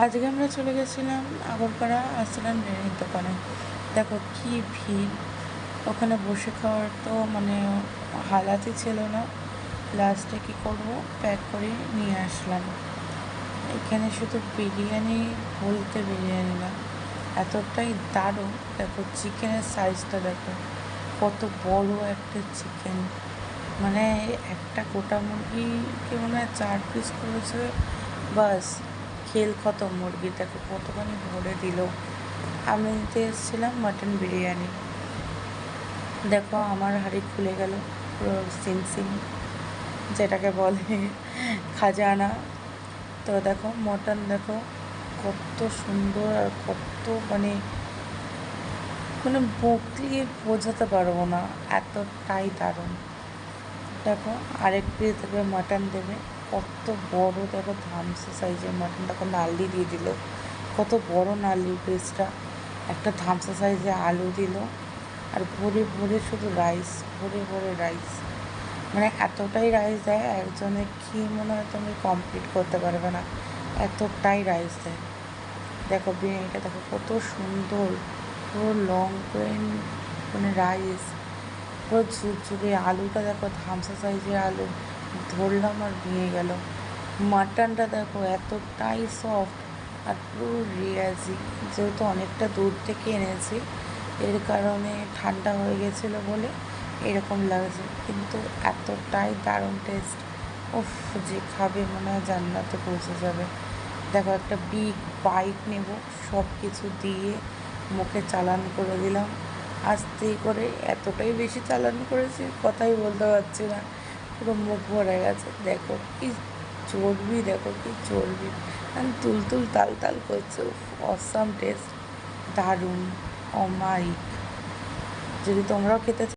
আজকে আমরা চলে গেছিলাম আগরপাড়া আসলাম বিরিয়ানির দোকানে। দেখো কি ভিড়, ওখানে বসে খাওয়ার তো মানে হালাতই ছিল না। লাস্টে কী করবো, প্যাক করে নিয়ে আসলাম। এখানে শুধু বিরিয়ানি বলতে বিরিয়ানি না, এতটাই দারুণ। দেখো চিকেনের সাইজটা দেখো, কত বড় একটা চিকেন, মানে একটা গোটা মুরগিকে মনে হয় 4 পিস করেছে, বাস খেল খতম মুরগি। দেখো কতখানি ভরে দিল। আমি নিতে এসেছিলাম মাটন বিরিয়ানি। দেখো আমার হাঁড়ি খুলে গেল, পুরো সিম সিম যেটাকে বলে খাজানা। তো দেখো মটন, দেখো কত সুন্দর আর কত মানে মানে মুখ দিয়ে বোঝাতে পারবো না, এতটাই দারুণ। দেখো আরেক পিস দেবে, মাটন দেবে, কত বড় দেখো ধামসা সাইজের মাটন। দেখো নাল্লি দিয়ে দিল, কত বড় নাল্লি পিসটা। একটা ধামসা সাইজে আলু দিল, আর ভরে ভরে শুধু রাইস, ভরে ভরে রাইস। মানে এতটাই রাইস দেয়, একজনে কি মনে হয় তুমি কমপ্লিট করতে পারবে না, এতটাই রাইস দেয়। দেখো বিরিয়ানিটা দেখো কত সুন্দর, পুরো লং করে মানে রাইস, পুরো ঝুরঝুরে। আলুটা দেখো ধামসা সাইজের আলু, ধরলাম আর ভেঙে গেল। মাটনটা দেখো এতটাই সফট আর পুরো রিয়াজি। যেহেতু অনেকটা দূর থেকে এনেছি, এর কারণে ঠান্ডা হয়ে গেছিলো বলে এরকম লাগছে, কিন্তু এতটাই দারুণ টেস্ট। উফ, যে খাবে মনে হয় জান্নাতে পৌঁছে যাবে। দেখো একটা বিগ বাইট নেব, সব কিছু দিয়ে মুখে চালান করে দিলাম আস্তে করে। এতটাই বেশি চালান করেছি কথাই বলতে পারছি না, পুরো মুখ ভরে গেছে। দেখো কি চর্বি, দেখো কি চর্বি, আমি তুল তাল তাল করছে। অসাম টেস্ট, দারুণ, অমায়িক। যদি তোমরাও খেতে চাও